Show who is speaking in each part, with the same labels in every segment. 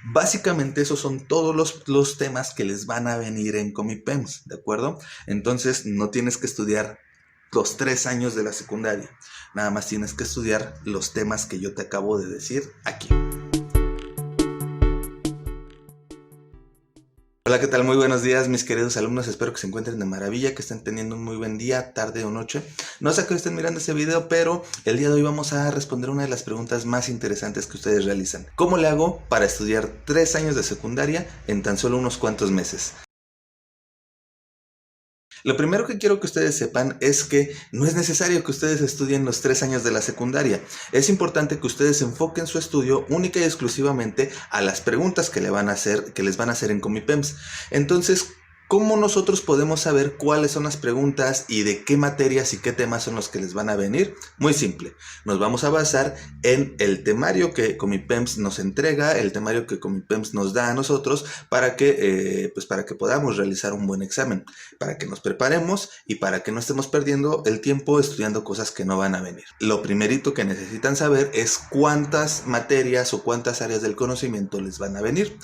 Speaker 1: Básicamente esos son todos los temas que les van a venir en Comipems, ¿de acuerdo? Entonces no tienes que estudiar los 3 años de la secundaria, nada más tienes que estudiar los temas que yo te acabo de decir aquí. Hola, ¿qué tal? Muy buenos días, mis queridos alumnos. Espero que se encuentren de maravilla, que estén teniendo un muy buen día, tarde o noche. No sé a qué estén mirando este video, pero el día de hoy vamos a responder una de las preguntas más interesantes que ustedes realizan. ¿Cómo le hago para estudiar 3 años de secundaria en tan solo unos cuantos meses? Lo primero que quiero que ustedes sepan es que no es necesario que ustedes estudien los 3 años de la secundaria. Es importante que ustedes enfoquen su estudio única y exclusivamente a las preguntas que les van a hacer en Comipems. Entonces, ¿cómo nosotros podemos saber cuáles son las preguntas y de qué materias y qué temas son los que les van a venir? Muy simple. Nos vamos a basar en el temario que Comipems nos entrega, el temario que Comipems nos da a nosotros para que podamos realizar un buen examen, para que nos preparemos y para que no estemos perdiendo el tiempo estudiando cosas que no van a venir. Lo primerito que necesitan saber es cuántas materias o cuántas áreas del conocimiento les van a venir.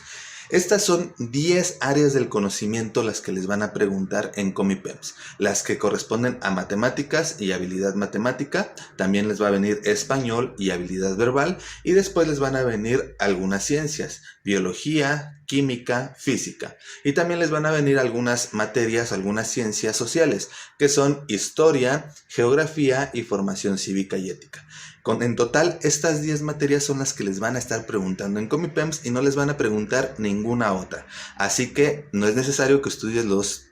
Speaker 1: Estas son 10 áreas del conocimiento las que les van a preguntar en Comipems. Las que corresponden a matemáticas y habilidad matemática. También les va a venir español y habilidad verbal. Y después les van a venir algunas ciencias. Biología, química, física. Y también les van a venir algunas materias, algunas ciencias sociales, que son historia, geografía y formación cívica y ética. En total, estas 10 materias son las que les van a estar preguntando en Comipems y no les van a preguntar ninguna otra. Así que no es necesario que estudies los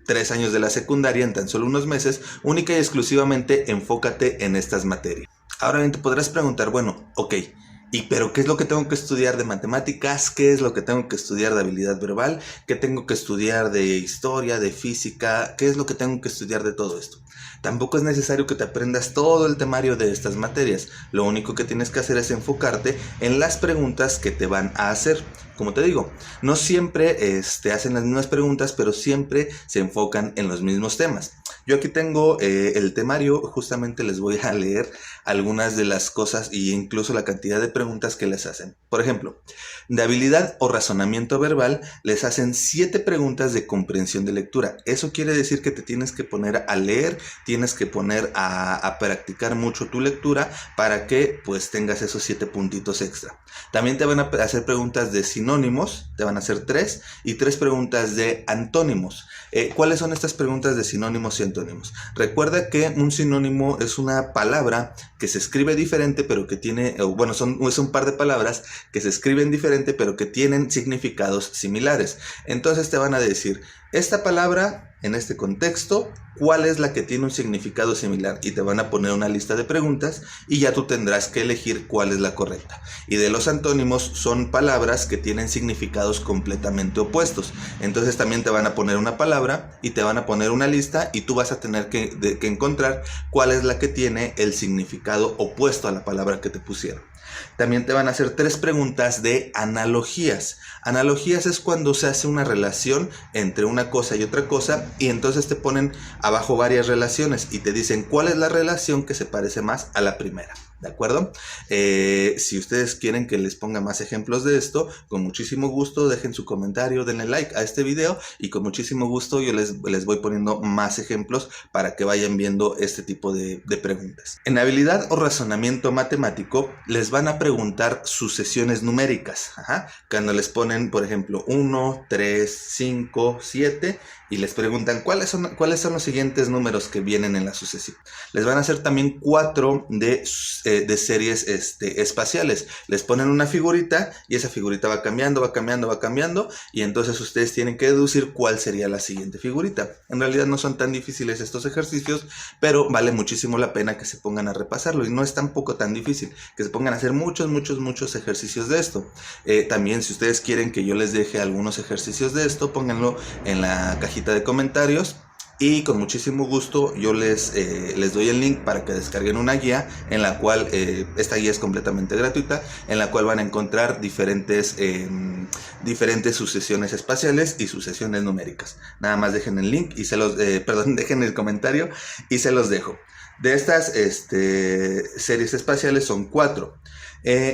Speaker 1: 3 años de la secundaria en tan solo unos meses, única y exclusivamente enfócate en estas materias. Ahora bien, te podrás preguntar, bueno, ok, pero qué es lo que tengo que estudiar de matemáticas? ¿Qué es lo que tengo que estudiar de habilidad verbal? ¿Qué tengo que estudiar de historia, de física? ¿Qué es lo que tengo que estudiar de todo esto? Tampoco es necesario que te aprendas todo el temario de estas materias. Lo único que tienes que hacer es enfocarte en las preguntas que te van a hacer. Como te digo, no siempre hacen las mismas preguntas, pero siempre se enfocan en los mismos temas. Yo aquí tengo el temario, justamente les voy a leer algunas de las cosas e incluso la cantidad de preguntas que les hacen. Por ejemplo, de habilidad o razonamiento verbal les hacen 7 preguntas de comprensión de lectura. Eso quiere decir que te tienes que poner a leer, tienes que poner a practicar mucho tu lectura para que pues tengas esos 7 puntitos extra. También te van a hacer preguntas de sinónimos, te van a hacer 3 y 3 preguntas de antónimos. ¿Cuáles son estas preguntas de sinónimos y antónimos? Recuerda que un sinónimo es una palabra que se escribe diferente, pero que tiene, es un par de palabras que se escriben diferente, pero que tienen significados similares. Entonces te van a decir, esta palabra, en este contexto, ¿cuál es la que tiene un significado similar? Y te van a poner una lista de preguntas y ya tú tendrás que elegir cuál es la correcta. Y de los antónimos son palabras que tienen significados completamente opuestos. Entonces también te van a poner una palabra y te van a poner una lista y tú vas a tener que encontrar cuál es la que tiene el significado opuesto a la palabra que te pusieron. También te van a hacer 3 preguntas de analogías. Analogías es cuando se hace una relación entre una cosa y otra cosa y entonces te ponen abajo varias relaciones y te dicen cuál es la relación que se parece más a la primera. ¿De acuerdo? Si ustedes quieren que les ponga más ejemplos de esto, con muchísimo gusto dejen su comentario, denle like a este video y con muchísimo gusto yo les voy poniendo más ejemplos para que vayan viendo este tipo de preguntas. En habilidad o razonamiento matemático les van a preguntar sucesiones numéricas. Cuando les ponen, por ejemplo, 1, 3, 5, 7 y les preguntan cuáles son los siguientes números que vienen en la sucesión. Les van a hacer también 4 de series espaciales. Les ponen una figurita y esa figurita va cambiando y entonces ustedes tienen que deducir cuál sería la siguiente figurita. En realidad no son tan difíciles estos ejercicios, pero vale muchísimo la pena que se pongan a repasarlo y no es tampoco tan difícil que se pongan a hacer muchos ejercicios de esto. También si ustedes quieren que yo les deje algunos ejercicios de esto, pónganlo en la cajita de comentarios y con muchísimo gusto yo les doy el link para que descarguen una guía en la cual, esta guía es completamente gratuita, en la cual van a encontrar diferentes sucesiones espaciales y sucesiones numéricas. Nada más dejen el link y dejen el comentario y se los dejo. De estas series espaciales son 4.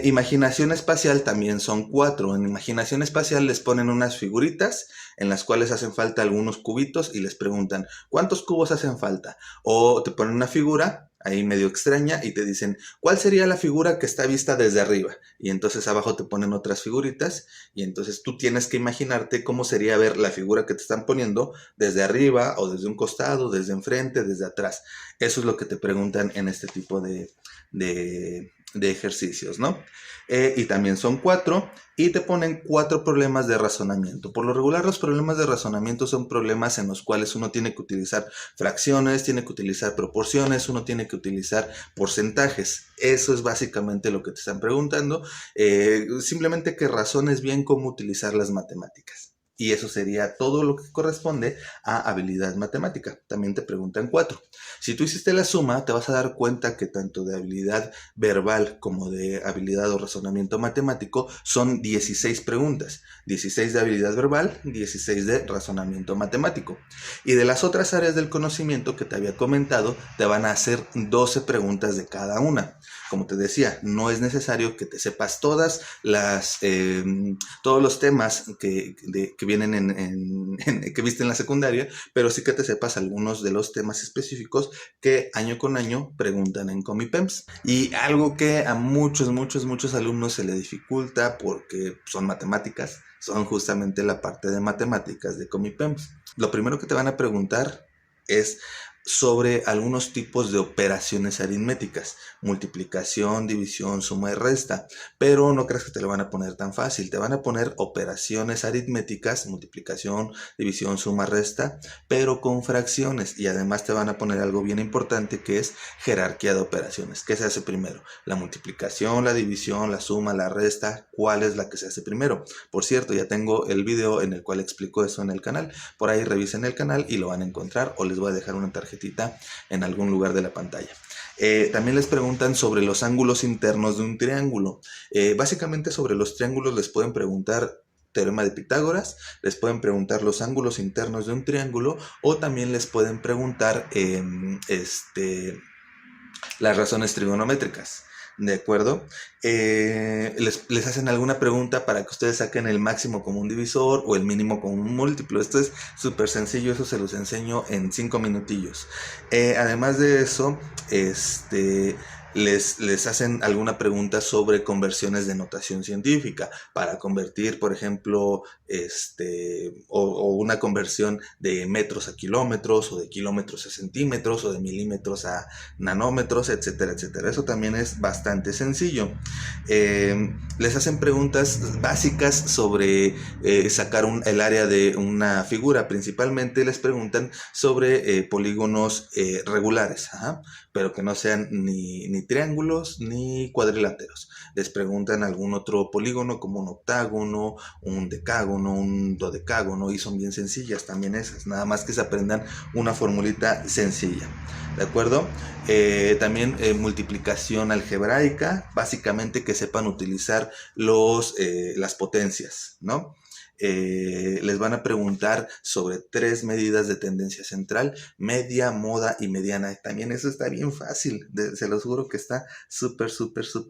Speaker 1: Imaginación espacial también son 4. En imaginación espacial les ponen unas figuritas en las cuales hacen falta algunos cubitos y les preguntan ¿cuántos cubos hacen falta? O te ponen una figura ahí medio extraña y te dicen ¿cuál sería la figura que está vista desde arriba? Y entonces abajo te ponen otras figuritas y entonces tú tienes que imaginarte cómo sería ver la figura que te están poniendo desde arriba o desde un costado, desde enfrente, desde atrás. Eso es lo que te preguntan en este tipo de ejercicios, ¿no? Y también son 4 y te ponen 4 problemas de razonamiento. Por lo regular los problemas de razonamiento son problemas en los cuales uno tiene que utilizar fracciones, tiene que utilizar proporciones, uno tiene que utilizar porcentajes. Eso es básicamente lo que te están preguntando. Simplemente que razones bien cómo utilizar las matemáticas. Y eso sería todo lo que corresponde a habilidad matemática. También te preguntan 4. Si tú hiciste la suma, te vas a dar cuenta que tanto de habilidad verbal como de habilidad o razonamiento matemático son 16 preguntas. 16 de habilidad verbal, 16 de razonamiento matemático. Y de las otras áreas del conocimiento que te había comentado, te van a hacer 12 preguntas de cada una. Como te decía, no es necesario que te sepas todos los temas que vienen que viste en la secundaria, pero sí que te sepas algunos de los temas específicos que año con año preguntan en Comipems. Y algo que a muchos alumnos se le dificulta porque son matemáticas, son justamente la parte de matemáticas de Comipems. Lo primero que te van a preguntar es sobre algunos tipos de operaciones aritméticas, multiplicación, división, suma y resta, pero no creas que te lo van a poner tan fácil, te van a poner operaciones aritméticas, multiplicación, división, suma, resta, pero con fracciones, y además te van a poner algo bien importante que es jerarquía de operaciones. ¿Qué se hace primero? La multiplicación, la división, la suma, la resta, ¿cuál es la que se hace primero? Por cierto, ya tengo el video en el cual explico eso en el canal, por ahí revisen el canal y lo van a encontrar, o les voy a dejar una tarjetita en algún lugar de la pantalla. También les preguntan sobre los ángulos internos de un triángulo. Básicamente sobre los triángulos les pueden preguntar teorema de Pitágoras, les pueden preguntar los ángulos internos de un triángulo o también les pueden preguntar las razones trigonométricas. ¿De acuerdo? Les hacen alguna pregunta para que ustedes saquen el máximo común divisor o el mínimo común múltiplo. Esto es súper sencillo, eso se los enseño en 5 minutillos. Además de eso, les hacen alguna pregunta sobre conversiones de notación científica para convertir, por ejemplo, o una conversión de metros a kilómetros o de kilómetros a centímetros o de milímetros a nanómetros, etcétera, etcétera. Eso también es bastante sencillo. Les hacen preguntas básicas sobre sacar el área de una figura. Principalmente les preguntan sobre polígonos regulares, pero que no sean ni triángulos ni cuadriláteros. Les preguntan algún otro polígono como un octágono, un decágono, un dodecágono, y son bien sencillas también esas, nada más que se aprendan una formulita sencilla. ¿De acuerdo? También multiplicación algebraica, básicamente que sepan utilizar las potencias, ¿no? Les van a preguntar sobre 3 medidas de tendencia central, media, moda y mediana. También eso está bien fácil, se los juro que está súper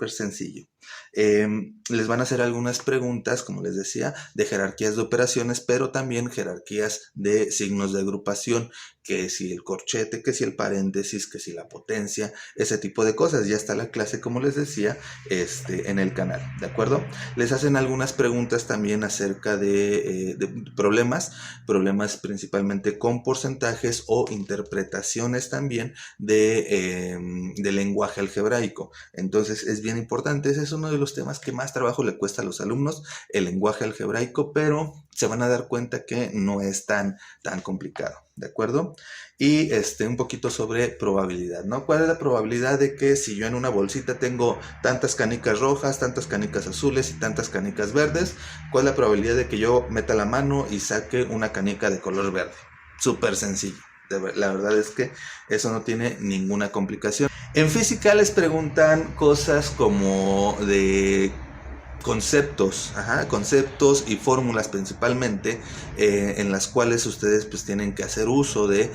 Speaker 1: sencillo. Les van a hacer algunas preguntas, como les decía, de jerarquías de operaciones, pero también jerarquías de signos de agrupación, que si el corchete, que si el paréntesis, que si la potencia, ese tipo de cosas. Ya está la clase, como les decía, en el canal, ¿de acuerdo? Les hacen algunas preguntas también acerca de problemas principalmente con porcentajes o interpretaciones también de lenguaje algebraico. Entonces es bien importante, ese es uno de los temas que más trabajo le cuesta a los alumnos, el lenguaje algebraico, pero se van a dar cuenta que no es tan complicado, ¿de acuerdo? Y un poquito sobre probabilidad, ¿no? ¿Cuál es la probabilidad de que si yo en una bolsita tengo tantas canicas rojas, tantas canicas azules y tantas canicas verdes, cuál es la probabilidad de que yo meta la mano y saque una canica de color verde? Súper sencillo. La verdad es que eso no tiene ninguna complicación. En física les preguntan cosas como de conceptos, conceptos y fórmulas principalmente, en las cuales ustedes pues tienen que hacer uso de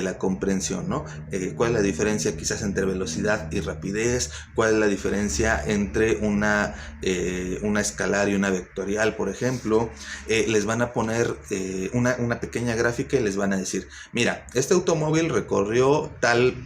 Speaker 1: la comprensión, ¿no? ¿Cuál es la diferencia quizás entre velocidad y rapidez? ¿Cuál es la diferencia entre una escalar y una vectorial, por ejemplo? Les van a poner una pequeña gráfica y les van a decir, mira, este automóvil recorrió tal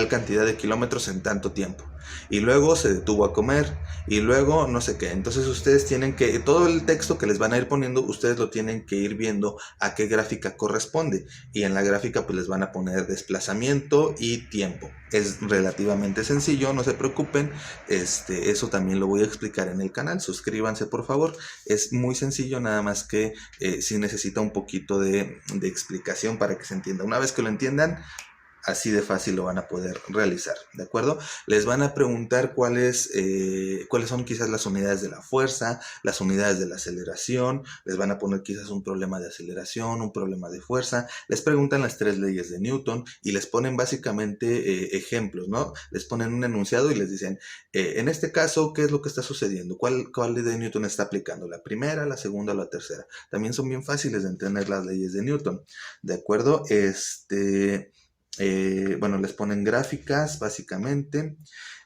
Speaker 1: cantidad de kilómetros en tanto tiempo. Y luego se detuvo a comer, y luego no sé qué. Entonces ustedes tienen que, todo el texto que les van a ir poniendo, ustedes lo tienen que ir viendo a qué gráfica corresponde. Y en la gráfica pues les van a poner desplazamiento y tiempo. Es relativamente sencillo, no se preocupen. Eso también lo voy a explicar en el canal. Suscríbanse, por favor. Es muy sencillo, nada más que sí necesita un poquito de explicación para que se entienda. Una vez que lo entiendan, así de fácil lo van a poder realizar, ¿de acuerdo? Les van a preguntar cuáles son quizás las unidades de la fuerza, las unidades de la aceleración. Les van a poner quizás un problema de aceleración, un problema de fuerza. Les preguntan las 3 leyes de Newton y les ponen básicamente ejemplos, ¿no? Les ponen un enunciado y les dicen, en este caso, ¿qué es lo que está sucediendo? ¿Cuál ley de Newton está aplicando? ¿La primera, la segunda o la tercera? También son bien fáciles de entender las leyes de Newton, ¿de acuerdo? Bueno, les ponen gráficas básicamente.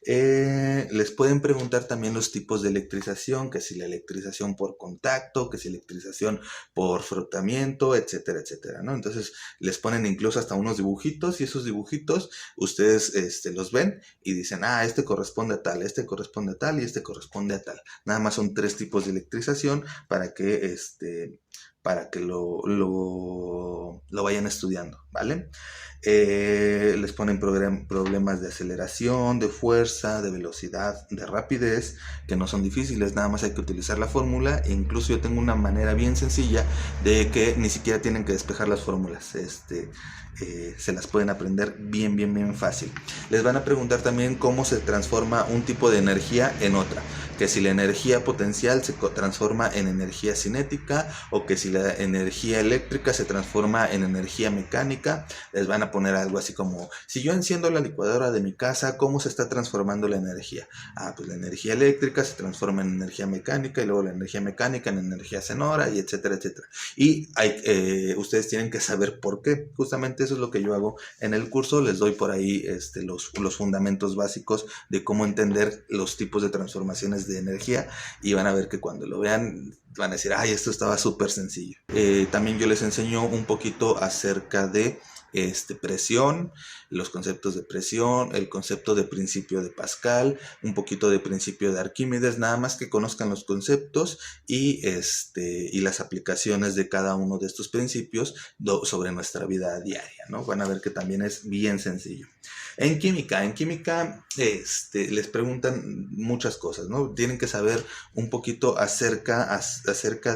Speaker 1: Les pueden preguntar también los tipos de electrización, que si la electrización por contacto, que si electrización por frotamiento, etcétera, etcétera, ¿no? Entonces les ponen incluso hasta unos dibujitos, y esos dibujitos ustedes los ven y dicen, este corresponde a tal, este corresponde a tal y este corresponde a tal. Nada más son 3 tipos de electrización para que lo vayan estudiando, ¿vale? Les ponen problemas de aceleración, de fuerza, de velocidad, de rapidez, que no son difíciles, nada más hay que utilizar la fórmula. E incluso yo tengo una manera bien sencilla de que ni siquiera tienen que despejar las fórmulas. Se las pueden aprender bien fácil. Les van a preguntar también cómo se transforma un tipo de energía en otra, que si la energía potencial se transforma en energía cinética, o que si la energía eléctrica se transforma en energía mecánica. Les van a poner algo así como, si yo enciendo la licuadora de mi casa, ¿cómo se está transformando la energía? Pues la energía eléctrica se transforma en energía mecánica, y luego la energía mecánica en energía sonora, y etcétera, etcétera. Y ustedes tienen que saber por qué. Justamente eso es lo que yo hago en el curso. Les doy por ahí los fundamentos básicos de cómo entender los tipos de transformaciones de energía, y van a ver que cuando lo vean van a decir, esto estaba súper sencillo. También yo les enseño un poquito acerca de presión, los conceptos de presión, el concepto de principio de Pascal, un poquito de principio de Arquímedes, nada más que conozcan los conceptos y las aplicaciones de cada uno de estos principios sobre nuestra vida diaria, ¿no? Van a ver que también es bien sencillo. En química les preguntan muchas cosas, ¿no? Tienen que saber un poquito acerca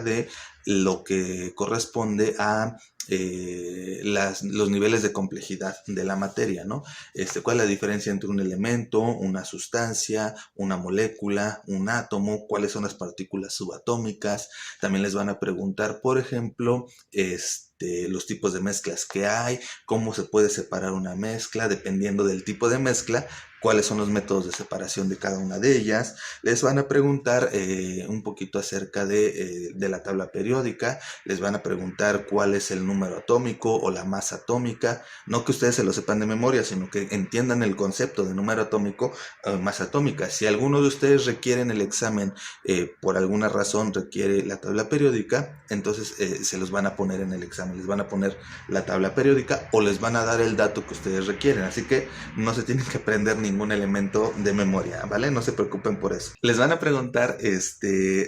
Speaker 1: de lo que corresponde a los niveles de complejidad de la materia, ¿no? ¿Cuál es la diferencia entre un elemento, una sustancia, una molécula, un átomo? ¿Cuáles son las partículas subatómicas? También les van a preguntar, por ejemplo, los tipos de mezclas que hay, cómo se puede separar una mezcla, dependiendo del tipo de mezcla, cuáles son los métodos de separación de cada una de ellas. Les van a preguntar un poquito acerca de la tabla periódica. Les van a preguntar cuál es el número atómico o la masa atómica. No que ustedes se lo sepan de memoria, sino que entiendan el concepto de número atómico o masa atómica. Si alguno de ustedes requiere en el examen, por alguna razón requiere la tabla periódica, entonces se los van a poner en el examen. Les van a poner la tabla periódica o les van a dar el dato que ustedes requieren. Así que no se tienen que aprender ningún elemento de memoria, ¿vale? No se preocupen por eso. Les van a preguntar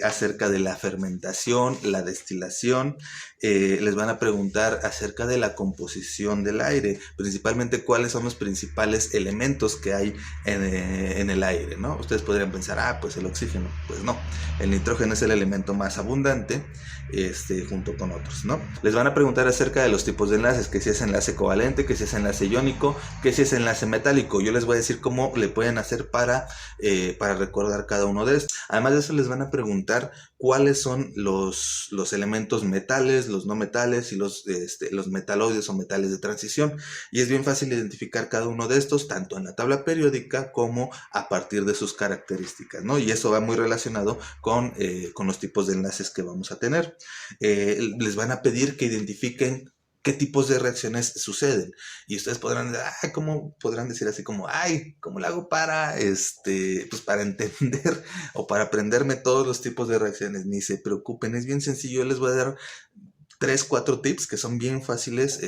Speaker 1: acerca de la fermentación, la destilación. Les van a preguntar acerca de la composición del aire, principalmente cuáles son los principales elementos que hay en el aire, ¿no? Ustedes podrían pensar, pues el oxígeno. Pues no, el nitrógeno es el elemento más abundante, junto con otros, ¿no? Les van a preguntar acerca de los tipos de enlaces, que si es enlace covalente, que si es enlace iónico, que si es enlace metálico. Yo les voy a decir cómo cómo le pueden hacer para recordar cada uno de estos. Además de eso, les van a preguntar cuáles son los elementos metales, los no metales y los metaloides o metales de transición. Y es bien fácil identificar cada uno de estos, tanto en la tabla periódica como a partir de sus características, ¿no? Y eso va muy relacionado con los tipos de enlaces que vamos a tener. Les van a pedir que identifiquen qué tipos de reacciones suceden. Y ustedes podrán, ¿cómo podrán decir así como, cómo lo hago para, pues para entender o para aprenderme todos los tipos de reacciones? Ni se preocupen, es bien sencillo. Yo les voy a dar 3, 4 tips que son bien fáciles,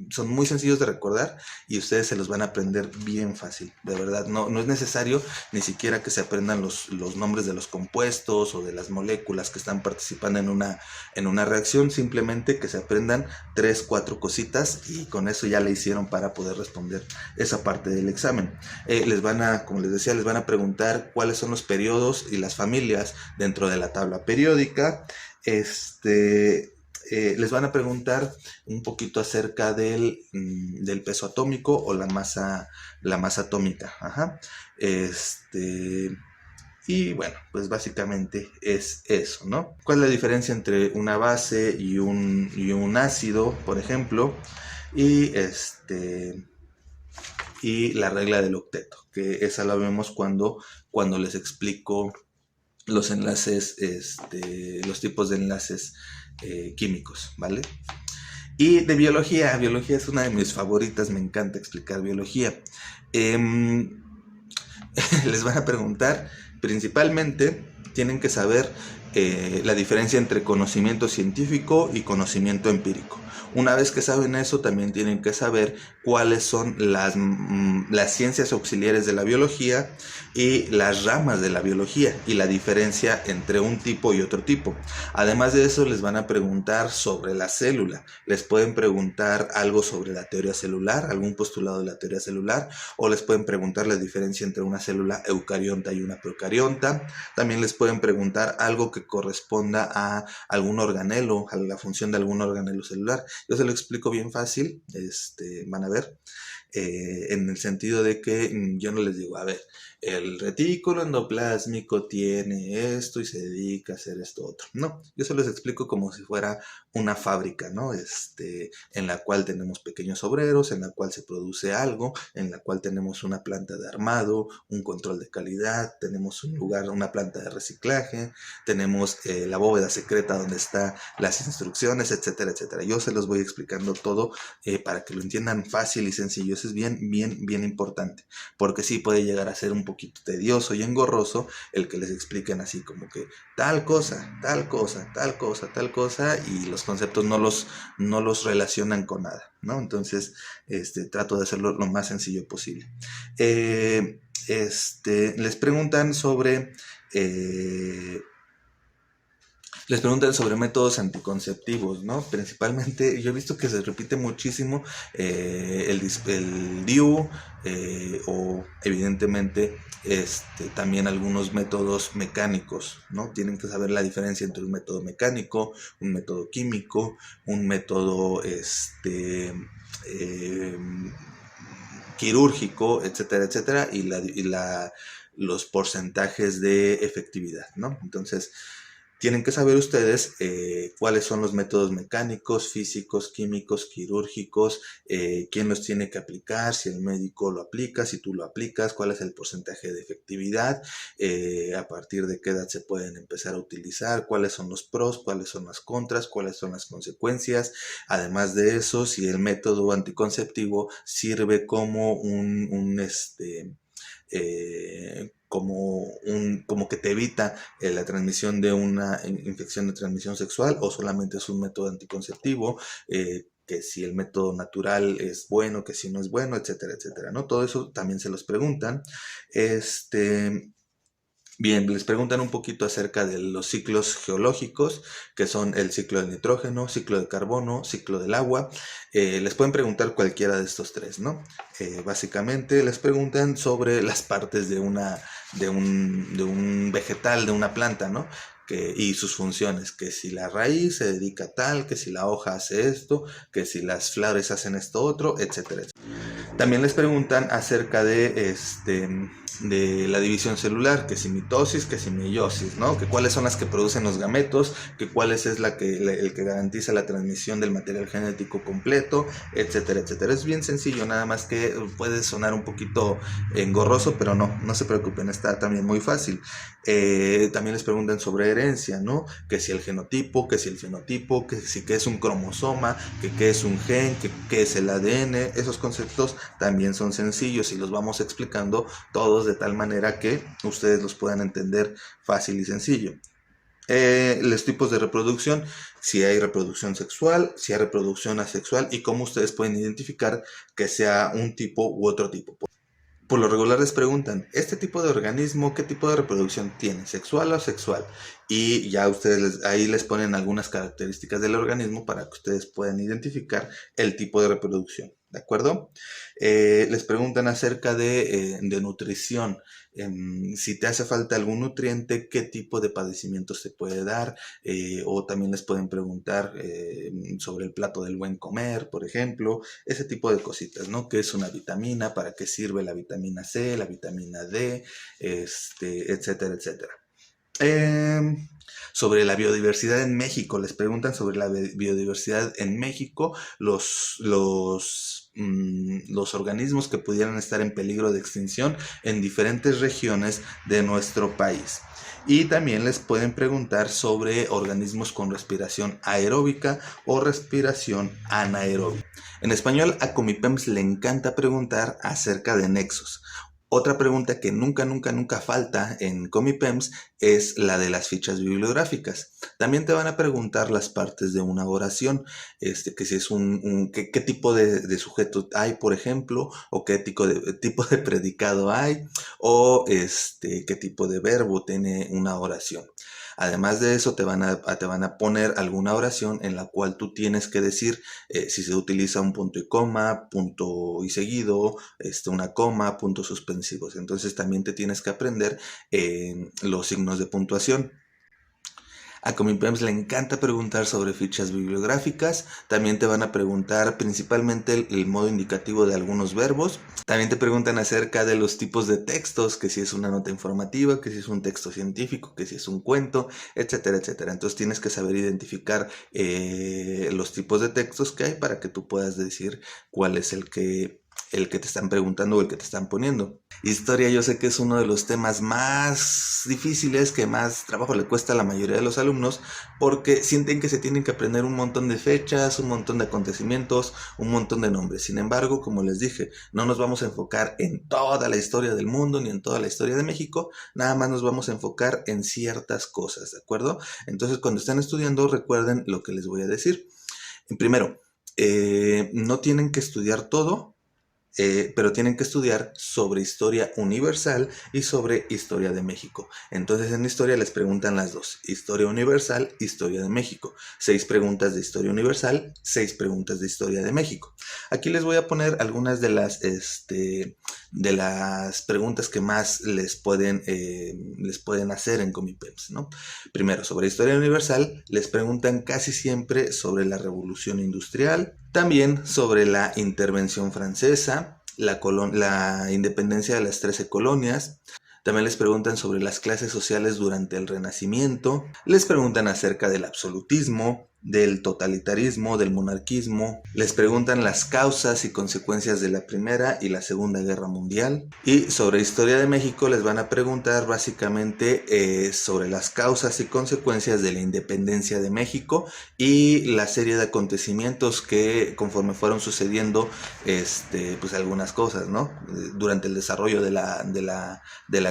Speaker 1: son muy sencillos de recordar y ustedes se los van a aprender bien fácil. De verdad, no es necesario ni siquiera que se aprendan los nombres de los compuestos o de las moléculas que están participando en una reacción. Simplemente que se aprendan 3, 4 cositas y con eso ya le hicieron para poder responder esa parte del examen. Como les decía, les van a preguntar cuáles son los periodos y las familias dentro de la tabla periódica. Les van a preguntar un poquito acerca del peso atómico o la masa atómica. Ajá. Y bueno, pues básicamente es eso, ¿no? ¿Cuál es la diferencia entre una base y un ácido, por ejemplo? Y la regla del octeto, que esa la vemos cuando les explico los enlaces, los tipos de enlaces químicos, ¿vale? Y de biología es una de mis favoritas, me encanta explicar biología. Les van a preguntar, principalmente, tienen que saber la diferencia entre conocimiento científico y conocimiento empírico. Una vez que saben eso, también tienen que saber cuáles son las ciencias auxiliares de la biología y las ramas de la biología y la diferencia entre un tipo y otro tipo. Además de eso, les van a preguntar sobre la célula. Les pueden preguntar algo sobre la teoría celular, algún postulado de la teoría celular, o les pueden preguntar la diferencia entre una célula eucarionta y una procarionta. También les pueden preguntar algo que corresponda a algún organelo, a la función de algún organelo celular. Yo se lo explico bien fácil, van a ver, en el sentido de que yo no les digo, a ver, el retículo endoplásmico tiene esto y se dedica a hacer esto otro. No, yo se los explico como si fuera una fábrica, ¿no? En la cual tenemos pequeños obreros, en la cual se produce algo, en la cual tenemos una planta de armado, un control de calidad, tenemos un lugar, una planta de reciclaje, tenemos la bóveda secreta donde están las instrucciones, etcétera, etcétera. Yo se los voy explicando todo para que lo entiendan fácil y sencillo. Eso es bien, bien, bien importante, porque sí puede llegar a ser un poquito tedioso y engorroso el que les expliquen así como que tal cosa, tal cosa, tal cosa, tal cosa, y los conceptos no los relacionan con nada, ¿no? Entonces, trato de hacerlo lo más sencillo posible. Les preguntan sobre métodos anticonceptivos, ¿no? Principalmente, yo he visto que se repite muchísimo el DIU o evidentemente también algunos métodos mecánicos, ¿no? Tienen que saber la diferencia entre un método mecánico, un método químico, un método quirúrgico, etcétera, etcétera, y los porcentajes de efectividad, ¿no? Entonces, tienen que saber ustedes cuáles son los métodos mecánicos, físicos, químicos, quirúrgicos, quién los tiene que aplicar, si el médico lo aplica, si tú lo aplicas, cuál es el porcentaje de efectividad, a partir de qué edad se pueden empezar a utilizar, cuáles son los pros, cuáles son las contras, cuáles son las consecuencias. Además de eso, si el método anticonceptivo sirve como como que te evita la transmisión de una infección de transmisión sexual, o solamente es un método anticonceptivo, que si el método natural es bueno, que si no es bueno, etcétera, etcétera, ¿no? Todo eso también se los preguntan. Bien, les preguntan un poquito acerca de los ciclos geológicos, que son el ciclo del nitrógeno, ciclo del carbono, ciclo del agua. Les pueden preguntar cualquiera de estos tres, ¿no? Básicamente les preguntan sobre las partes de un vegetal, de una planta, ¿no? y sus funciones, que si la raíz se dedica a tal, que si la hoja hace esto, que si las flores hacen esto otro, etcétera, etcétera. También les preguntan acerca de la división celular, que si mitosis, que si meiosis, ¿no? Que cuáles son las que producen los gametos, que cuál es el que garantiza la transmisión del material genético completo, etcétera, etcétera. Es bien sencillo, nada más que puede sonar un poquito engorroso, pero no se preocupen, está también muy fácil. También les preguntan sobre herencia, ¿no? Que si el genotipo, que si el fenotipo, que si qué es un cromosoma, que qué es un gen, que qué es el ADN. Esos conceptos también son sencillos y los vamos explicando todos de tal manera que ustedes los puedan entender fácil y sencillo. Los tipos de reproducción, si hay reproducción sexual, si hay reproducción asexual y cómo ustedes pueden identificar que sea un tipo u otro tipo. Por lo regular les preguntan, ¿este tipo de organismo qué tipo de reproducción tiene? ¿Sexual o asexual? Y ya ustedes ahí les ponen algunas características del organismo para que ustedes puedan identificar el tipo de reproducción. ¿De acuerdo? Les preguntan acerca de nutrición. Si te hace falta algún nutriente, qué tipo de padecimientos te puede dar. O también les pueden preguntar sobre el plato del buen comer, por ejemplo. Ese tipo de cositas, ¿no? ¿Qué es una vitamina? ¿Para qué sirve la vitamina C, la vitamina D? Etcétera, etcétera. Sobre la biodiversidad en México, les preguntan sobre la biodiversidad en México, los organismos que pudieran estar en peligro de extinción en diferentes regiones de nuestro país. Y también les pueden preguntar sobre organismos con respiración aeróbica o respiración anaeróbica. En español, a Comipems le encanta preguntar acerca de nexos. Otra pregunta que nunca falta en Comipems es la de las fichas bibliográficas. También te van a preguntar las partes de una oración, que si es qué tipo de sujeto hay, por ejemplo, o qué tipo de predicado hay, o qué tipo de verbo tiene una oración. Además de eso, te van a poner alguna oración en la cual tú tienes que decir si se utiliza un punto y coma, punto y seguido, una coma, puntos suspensivos. Entonces también te tienes que aprender los signos de puntuación. A Comipems le encanta preguntar sobre fichas bibliográficas. También te van a preguntar principalmente el modo indicativo de algunos verbos. También te preguntan acerca de los tipos de textos, que si es una nota informativa, que si es un texto científico, que si es un cuento, etcétera, etcétera. Entonces tienes que saber identificar los tipos de textos que hay para que tú puedas decir cuál es el que te están preguntando o el que te están poniendo. Historia, yo sé que es uno de los temas más difíciles, que más trabajo le cuesta a la mayoría de los alumnos, porque sienten que se tienen que aprender un montón de fechas, un montón de acontecimientos, un montón de nombres. Sin embargo, como les dije, no nos vamos a enfocar en toda la historia del mundo ni en toda la historia de México, nada más nos vamos a enfocar en ciertas cosas, ¿de acuerdo? Entonces, cuando están estudiando, recuerden lo que les voy a decir. Primero, no tienen que estudiar todo, pero tienen que estudiar sobre historia universal y sobre historia de México. Entonces en historia les preguntan las dos, historia universal, historia de México. 6 preguntas de historia universal, 6 preguntas de historia de México. Aquí les voy a poner algunas de las preguntas que más les pueden hacer en Comipems, ¿no? Primero, sobre historia universal, les preguntan casi siempre sobre la Revolución Industrial, también sobre la intervención francesa, la independencia de las 13 colonias. También les preguntan sobre las clases sociales durante el Renacimiento. Les preguntan acerca del absolutismo, del totalitarismo, del monarquismo. Les preguntan las causas y consecuencias de la Primera y la Segunda Guerra Mundial. Y sobre historia de México les van a preguntar básicamente sobre las causas y consecuencias de la independencia de México y la serie de acontecimientos que conforme fueron sucediendo pues algunas cosas, ¿no? Durante el desarrollo de la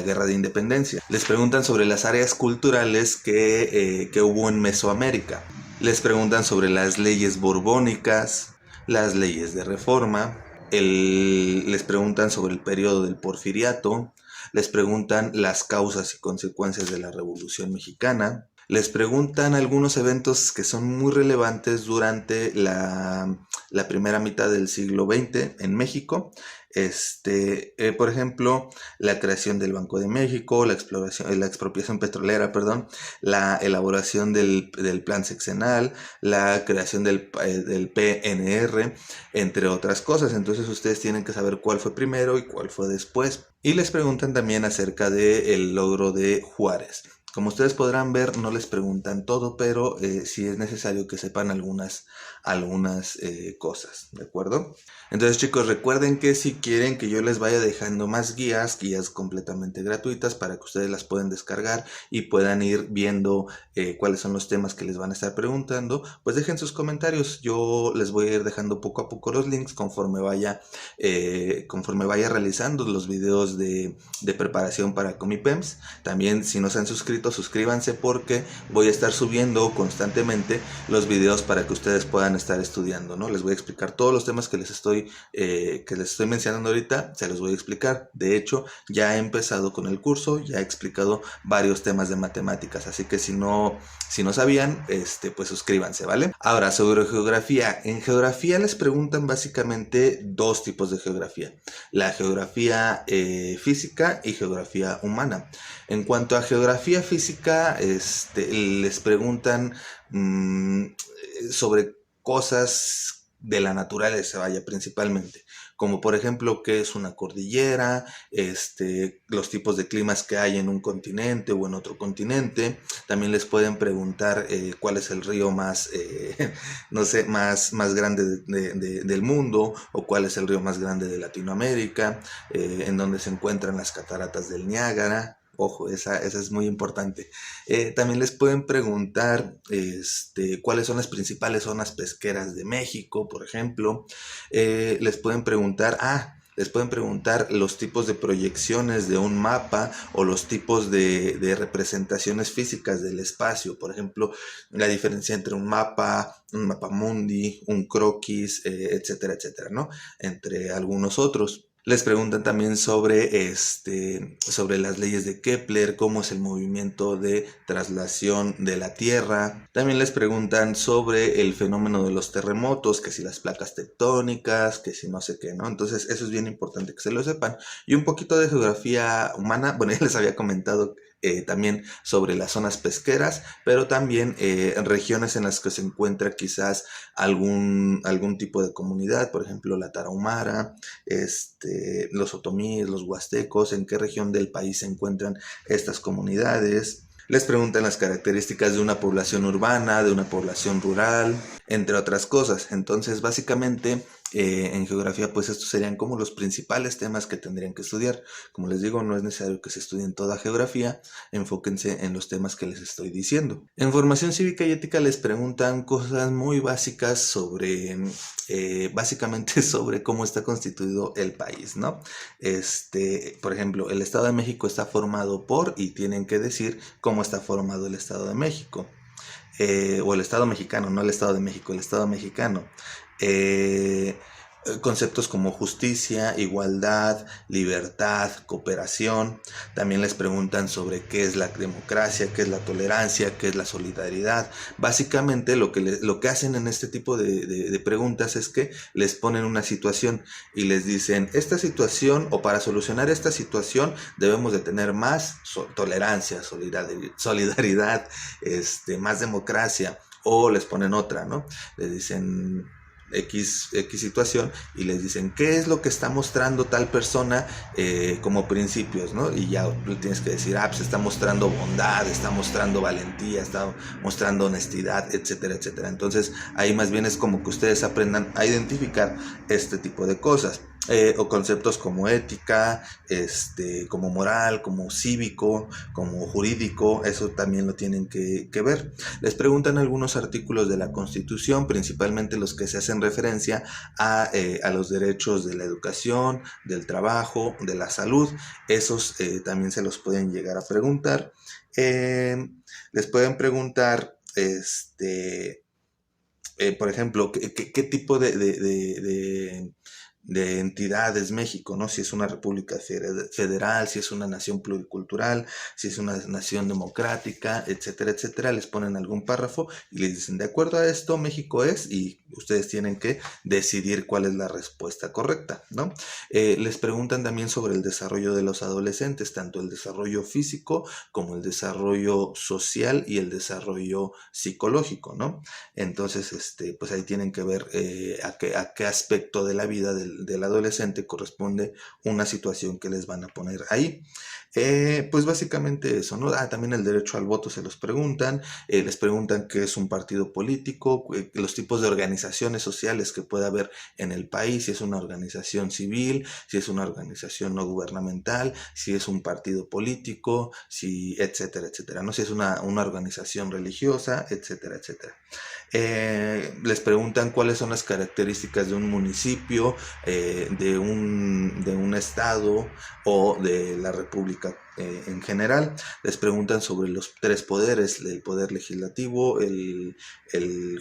Speaker 1: Guerra de Independencia. Les preguntan sobre las áreas culturales que hubo en Mesoamérica. Les preguntan sobre las leyes borbónicas, las leyes de reforma, les preguntan sobre el periodo del porfiriato, les preguntan las causas y consecuencias de la Revolución Mexicana, les preguntan algunos eventos que son muy relevantes durante la primera mitad del siglo XX en México. Por ejemplo, la creación del Banco de México, la expropiación petrolera, perdón, la elaboración del plan sexenal, la creación del PNR, entre otras cosas. Entonces ustedes tienen que saber cuál fue primero y cuál fue después. Y les preguntan también acerca del logro de Juárez. Como ustedes podrán ver, no les preguntan todo, pero sí es necesario que sepan algunas cosas, ¿de acuerdo? Entonces, chicos, recuerden que si quieren que yo les vaya dejando más guías completamente gratuitas para que ustedes las puedan descargar y puedan ir viendo cuáles son los temas que les van a estar preguntando, pues dejen sus comentarios. Yo les voy a ir dejando poco a poco los links conforme vaya realizando los videos de preparación para Comipems. También, si no se han suscrito, suscríbanse porque voy a estar subiendo constantemente los videos para que ustedes puedan estar estudiando, ¿no? Les voy a explicar todos los temas que les estoy mencionando ahorita, se los voy a explicar. De hecho, ya he empezado con el curso, ya he explicado varios temas de matemáticas, así que si no sabían, pues suscríbanse, ¿vale? Ahora, sobre geografía. En geografía les preguntan básicamente dos tipos de geografía: la geografía física y geografía humana. En cuanto a geografía física, les preguntan sobre cosas de la naturaleza, vaya, principalmente, como por ejemplo qué es una cordillera, los tipos de climas que hay en un continente o en otro continente. También les pueden preguntar cuál es el río más, no sé, más grande del mundo, o cuál es el río más grande de Latinoamérica, en donde se encuentran las cataratas del Niágara. Ojo, esa es muy importante. También les pueden preguntar cuáles son las principales zonas pesqueras de México, por ejemplo. Les pueden preguntar los tipos de proyecciones de un mapa o los tipos de representaciones físicas del espacio. Por ejemplo, la diferencia entre un mapa mundi, un croquis, etcétera, etcétera, ¿no? Entre algunos otros. Les preguntan también sobre las leyes de Kepler, cómo es el movimiento de traslación de la Tierra. También les preguntan sobre el fenómeno de los terremotos, que si las placas tectónicas, que si no sé qué, ¿no? Entonces eso es bien importante que se lo sepan. Y un poquito de geografía humana, bueno, ya les había comentado también sobre las zonas pesqueras, pero también regiones en las que se encuentra quizás algún tipo de comunidad, por ejemplo la tarahumara, los otomíes, los huastecos, en qué región del país se encuentran estas comunidades. Les preguntan las características de una población urbana, de una población rural, entre otras cosas. Entonces, básicamente, en geografía, pues estos serían como los principales temas que tendrían que estudiar. Como les digo, no es necesario que se estudien toda geografía, enfóquense en los temas que les estoy diciendo. En formación cívica y ética les preguntan cosas muy básicas básicamente sobre cómo está constituido el país, ¿no? Por ejemplo, el Estado de México está formado por, y tienen que decir cómo está formado el Estado de México. O el Estado mexicano, no el Estado de México, el Estado mexicano. Eh, Conceptos como justicia, igualdad, libertad, cooperación. También les preguntan sobre qué es la democracia, qué es la tolerancia, qué es la solidaridad. Básicamente lo que hacen en este tipo de preguntas es que les ponen una situación y les dicen, esta situación, o para solucionar esta situación debemos de tener más tolerancia, solidaridad, más democracia. O les ponen otra, ¿no? Les dicen X situación y les dicen qué es lo que está mostrando tal persona como principios, ¿no? Y ya tú tienes que decir, pues está mostrando bondad, está mostrando valentía, está mostrando honestidad, etcétera, etcétera. Entonces ahí más bien es como que ustedes aprendan a identificar este tipo de cosas. O conceptos como ética, como moral, como cívico, como jurídico, eso también lo tienen que ver. Les preguntan algunos artículos de la Constitución, principalmente los que se hacen referencia a los derechos de la educación, del trabajo, de la salud. Esos también se los pueden llegar a preguntar. Les pueden preguntar, por ejemplo, qué tipo de entidades México, ¿no? Si es una república federal, si es una nación pluricultural, si es una nación democrática, etcétera, etcétera. Les ponen algún párrafo y les dicen, de acuerdo a esto, México es, y ustedes tienen que decidir cuál es la respuesta correcta, ¿no? Les preguntan también sobre el desarrollo de los adolescentes, tanto el desarrollo físico como el desarrollo social y el desarrollo psicológico, ¿no? Entonces, pues ahí tienen que ver a qué aspecto de la vida del adolescente corresponde una situación que les van a poner ahí. Pues básicamente eso, ¿no? También el derecho al voto se los preguntan, les preguntan qué es un partido político, los tipos de organizaciones sociales que puede haber en el país, si es una organización civil, si es una organización no gubernamental, si es un partido político, si, etcétera, etcétera, ¿no? Si es una organización religiosa, etcétera, etcétera. Les preguntan cuáles son las características de un municipio, de un estado o de la república en general. Les preguntan sobre los tres poderes, el poder legislativo, el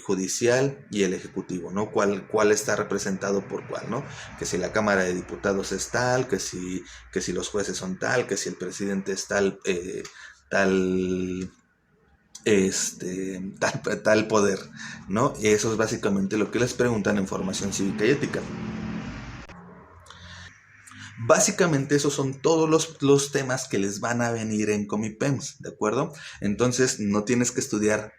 Speaker 1: judicial y el ejecutivo, ¿no? ¿Cuál está representado por cuál, ¿no? Que si la Cámara de Diputados es tal, que si los jueces son tal, que si el presidente es tal, tal tal poder, ¿no? Y eso es básicamente lo que les preguntan en formación cívica y ética. Básicamente esos son todos los temas que les van a venir en Comipems, ¿de acuerdo? Entonces no tienes que estudiar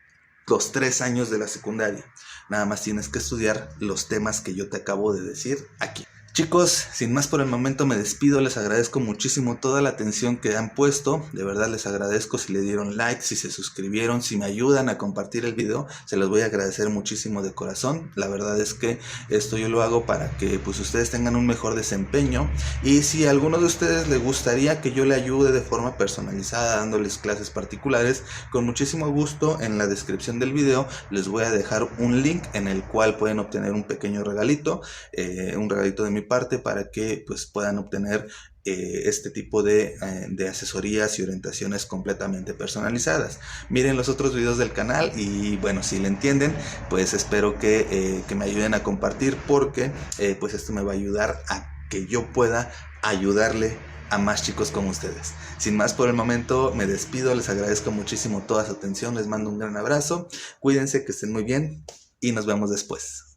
Speaker 1: los 3 años de la secundaria, nada más tienes que estudiar los temas que yo te acabo de decir aquí. Chicos, sin más por el momento me despido, les agradezco muchísimo toda la atención que han puesto, de verdad les agradezco si le dieron like, si se suscribieron, si me ayudan a compartir el video, se los voy a agradecer muchísimo de corazón. La verdad es que esto yo lo hago para que pues ustedes tengan un mejor desempeño, y si a alguno de ustedes le gustaría que yo le ayude de forma personalizada dándoles clases particulares, con muchísimo gusto en la descripción del video les voy a dejar un link en el cual pueden obtener un pequeño regalito, un regalito de mi parte para que pues puedan obtener este tipo de asesorías y orientaciones completamente personalizadas. Miren los otros videos del canal y bueno, si le entienden, pues espero que me ayuden a compartir, porque pues esto me va a ayudar a que yo pueda ayudarle a más chicos como ustedes. Sin más por el momento me despido, les agradezco muchísimo toda su atención, les mando un gran abrazo, cuídense, que estén muy bien y nos vemos después.